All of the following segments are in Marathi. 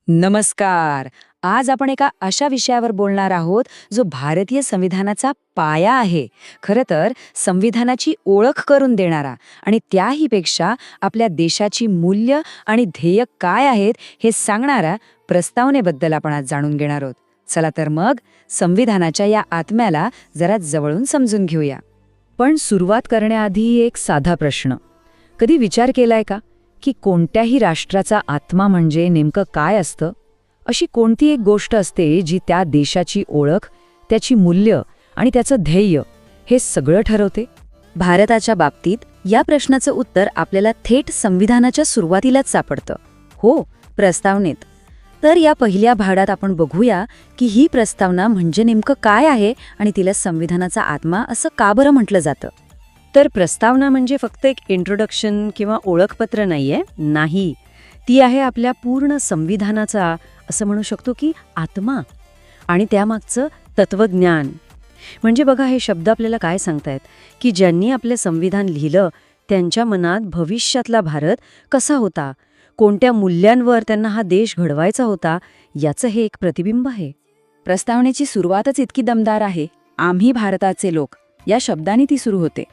नमस्कार. आज आपण एका अशा विषयावर बोलणार आहोत जो भारतीय संविधानाचा पाया आहे. खरं तर संविधानाची ओळख करून देणारा आणि त्याहीपेक्षा आपल्या देशाची मूल्य आणि ध्येय काय आहेत हे सांगणाऱ्या प्रस्तावनेबद्दल आपण आज जाणून घेणार आहोत. चला तर मग संविधानाच्या या आत्म्याला जरा जवळून समजून घेऊया. पण सुरुवात करण्याआधी एक साधा प्रश्न. कधी विचार केलाय का की कोणत्याही राष्ट्राचा आत्मा म्हणजे नेमकं काय असतं? अशी कोणती एक गोष्ट असते जी त्या देशाची ओळख, त्याची मूल्य आणि त्याचं ध्येय हे सगळं ठरवते? भारताच्या बाबतीत या प्रश्नाचं उत्तर आपल्याला थेट संविधानाच्या सुरुवातीलाच सापडतं. हो, प्रस्तावनेत. तर या पहिल्या भागात आपण बघूया की ही प्रस्तावना म्हणजे नेमकं काय आहे आणि तिला संविधानाचा आत्मा असं का बरं म्हटलं जातं. तर प्रस्तावना म्हणजे फक्त एक इंट्रोडक्शन किंवा ओळखपत्र नाहीये. नाही, ती आहे आपल्या पूर्ण संविधानाचा, असं म्हणू शकतो की आत्मा आणि त्यामागचं तत्वज्ञान. म्हणजे बघा, हे शब्द आपल्याला काय सांगतायत की ज्यांनी आपले संविधान लिहिलं त्यांच्या मनात भविष्यातला भारत कसा होता, कोणत्या मूल्यांवर त्यांना हा देश घडवायचा होता, याचं हे एक प्रतिबिंब आहे. प्रस्तावनेची सुरुवातच इतकी दमदार आहे. आम्ही भारताचे लोक या शब्दाने ती सुरू होते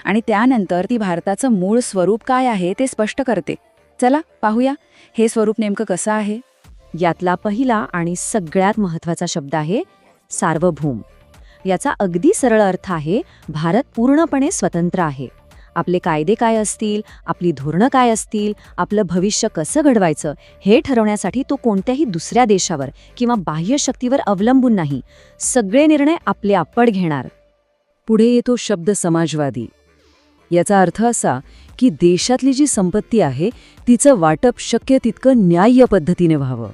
आणि त्यानंतर ती भारताचं मूळ स्वरूप काय आहे ते स्पष्ट करते. चला पाहूया हे स्वरूप नेमकं कसं आहे. यातला पहिला आणि सगळ्यात महत्त्वाचा शब्द आहे सार्वभौम. याचा अगदी सरळ अर्थ आहे भारत पूर्णपणे स्वतंत्र आहे. आपले कायदे काय असतील, आपली धोरणं काय असतील, आपलं भविष्य कसं घडवायचं हे ठरवण्यासाठी तो कोणत्याही दुसऱ्या देशावर किंवा बाह्य शक्तीवर अवलंबून नाही. सगळे निर्णय आपले आपण घेणार. पुढे येतो शब्द समाजवादी. याचा अर्थ असा की देशातली जी संपत्ती आहे तिचं वाटप शक्य तितकं न्याय्य पद्धतीने व्हावं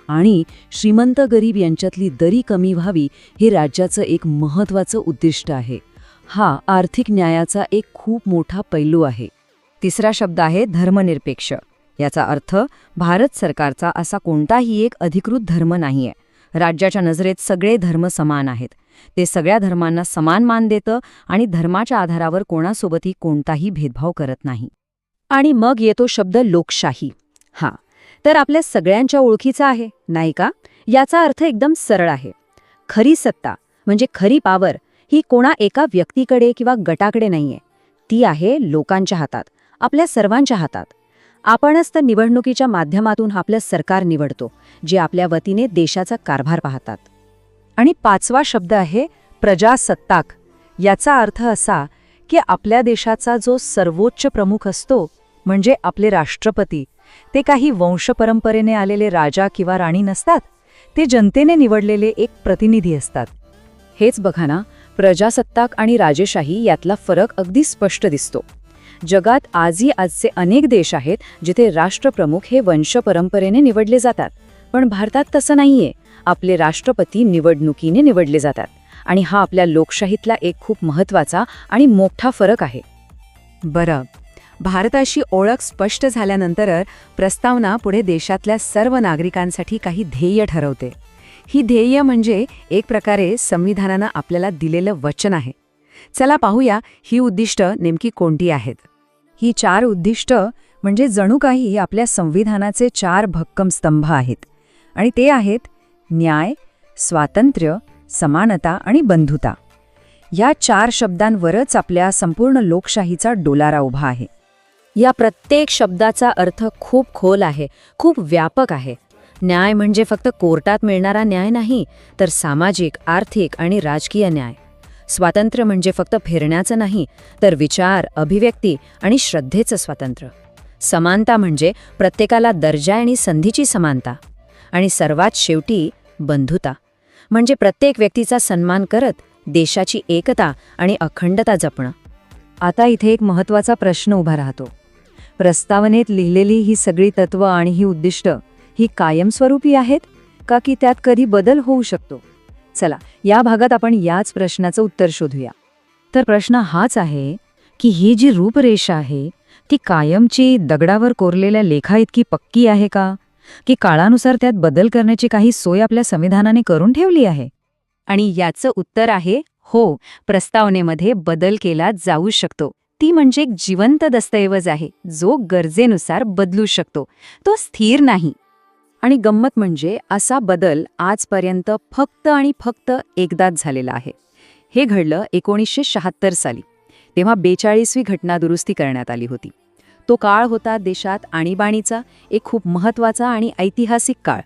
आणि श्रीमंत गरीब यांच्यातली दरी कमी व्हावी हे राज्याचं एक महत्त्वाचं उद्दिष्ट आहे. हा आर्थिक न्यायाचा एक खूप मोठा पैलू आहे. तिसरा शब्द आहे धर्मनिरपेक्ष. याचा अर्थ भारत सरकारचा असा कोणताही एक अधिकृत धर्म नाहीये. राज्याच्या नजरेत सगळे धर्म समान आहेत. ते सगळ्या धर्मांना समान मान देतं आणि धर्माच्या आधारावर कोणासोबतही कोणताही भेदभाव करत नाही. आणि मग येतो शब्द लोकशाही. हा तर आपल्या सगळ्यांच्या ओळखीचा आहे, नाही का? याचा अर्थ एकदम सरळ आहे. खरी सत्ता म्हणजे खरी पॉवर ही कोणा एका व्यक्तीकडे किंवा गटाकडे नाहीये. ती आहे लोकांच्या हातात, आपल्या सर्वांच्या हातात. आपणच तर निवडणुकीच्या माध्यमातून आपलं सरकार निवडतो, जे आपल्या वतीने देशाचा कारभार पाहतात. आणि पाचवा शब्द आहे प्रजासत्ताक. याचा अर्थ असा की आपल्या देशाचा जो सर्वोच्च प्रमुख असतो म्हणजे आपले राष्ट्रपती, ते काही वंशपरंपरेने आलेले राजा किंवा राणी नसतात. ते जनतेने निवडलेले एक प्रतिनिधी असतात. हेच बघा ना, प्रजासत्ताक आणि राजेशाही यातला फरक अगदी स्पष्ट दिसतो. जगात आजही आजचे अनेक देश आहेत जिथे राष्ट्रप्रमुख हे वंशपरंपरेने निवडले जातात. पण भारतात तसं नाहीये. आपले राष्ट्रपती निवडणुकीने निवडले जातात आणि हा आपल्या लोकशाहीतला एक खूप महत्त्वाचा आणि मोठा फरक आहे. बरं, भारताशी ओळख स्पष्ट झाल्यानंतर प्रस्तावना पुढे देशातल्या सर्व नागरिकांसाठी काही ध्येय ठरवते. ही ध्येय म्हणजे एक प्रकारे संविधानानं आपल्याला दिलेलं वचन आहे. चला पाहूया ही उद्दिष्ट नेमकी कोणती आहेत. ही 4 उद्दिष्ट म्हणजे जणू काही आपल्या संविधानाचे 4 भक्कम स्तंभ आहेत आणि ते आहेत न्याय, स्वातंत्र्य, समानता आणि बंधुता. या 4 शब्दांवरच आपल्या संपूर्ण लोकशाहीचा डोलारा उभा आहे. या प्रत्येक शब्दाचा अर्थ खूप खोल आहे, खूप व्यापक आहे. न्याय म्हणजे फक्त कोर्टात मिळणारा न्याय नाही, तर सामाजिक, आर्थिक आणि राजकीय न्याय. स्वातंत्र्य म्हणजे फक्त फिरण्याचं नाही, तर विचार, अभिव्यक्ती आणि श्रद्धेचं स्वातंत्र्य. समानता म्हणजे प्रत्येकाला दर्जा आणि संधीची समानता. आणि सर्वात शेवटी बंधुता म्हणजे प्रत्येक व्यक्तीचा सन्मान करत देशाची एकता आणि अखंडता जपणं. आता इथे एक महत्त्वाचा प्रश्न उभा राहतो. प्रस्तावनेत लिहिलेली ही सगळी तत्त्व आणि ही उद्दिष्ट ही कायमस्वरूपी आहेत का की त्यात कधी बदल होऊ शकतो? चला या भागात आपण याच प्रश्नाचं उत्तर शोधूया. तर प्रश्न हाच आहे की ही जी रूपरेषा आहे ती कायमची दगडावर कोरलेल्या लेखा इतकी पक्की आहे का, की काळानुसार त्यात बदल करण्याची काही सोय आपल्या संविधानाने करून ठेवली आहे? आणि याचं उत्तर आहे हो, प्रस्तावनेमध्ये बदल केला जाऊ शकतो. ती म्हणजे एक जिवंत दस्तऐवज आहे जो गरजेनुसार बदलू शकतो. तो स्थिर नाही. आणि गंमत म्हणजे असा बदल आजपर्यंत फक्त आणि फक्त एकदाच झालेला आहे. हे घडलं 1976 साली. तेव्हा 42वी घटना दुरुस्ती करण्यात आली होती. तो काळ होता देशात आणीबाणीचा एक खूप महत्त्वाचा आणि ऐतिहासिक काळ.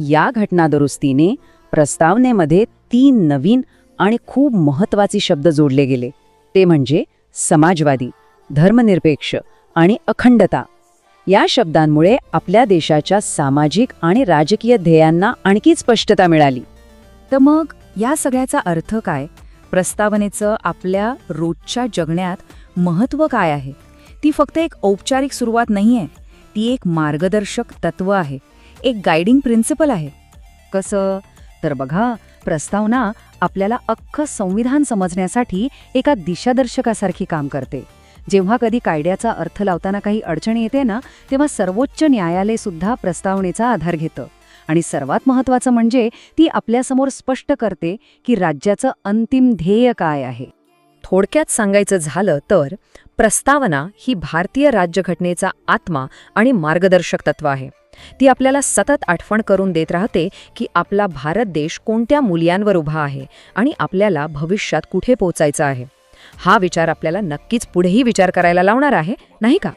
या घटना दुरुस्तीने प्रस्तावनेमध्ये 3 नवीन आणि खूप महत्त्वाचे शब्द जोडले गेले. ते म्हणजे समाजवादी, धर्मनिरपेक्ष आणि अखंडता. या शब्दांमुळे आपल्या देशाच्या सामाजिक आणि राजकीय ध्येयांना आणखी स्पष्टता मिळाली. तर मग या सगळ्याचा अर्थ काय? प्रस्तावनेचं आपल्या रोजच्या जगण्यात महत्त्व काय आहे? ती फक्त एक औपचारिक सुरुवात नाहीये, ती एक मार्गदर्शक तत्व आहे, एक गायडिंग प्रिन्सिपल आहे. कसं? तर बघा, प्रस्तावना आपल्याला अख्खं संविधान समजण्यासाठी एका दिशादर्शकासारखी काम करते. जेव्हा कधी कायद्याचा अर्थ लावताना काही अडचण येते ना, तेव्हा सर्वोच्च न्यायालय सुद्धा प्रस्तावनेचा आधार घेतं. आणि सर्वात महत्त्वाचं म्हणजे ती आपल्यासमोर स्पष्ट करते की राज्याचं अंतिम ध्येय काय आहे. थोडक्यात सांगायचं झालं तर प्रस्तावना ही भारतीय राज्यघटनेचा आत्मा आणि मार्गदर्शक तत्व आहे. ती आपल्याला सतत आठवण करून देत राहते की आपला भारत देश कोणत्या मूल्यांवर उभा आहे आणि आपल्याला भविष्यात कुठे पोचायचं आहे. हा विचार आपल्याला नक्कीच पुढेही विचार करायला लावणार आहे, नाही का?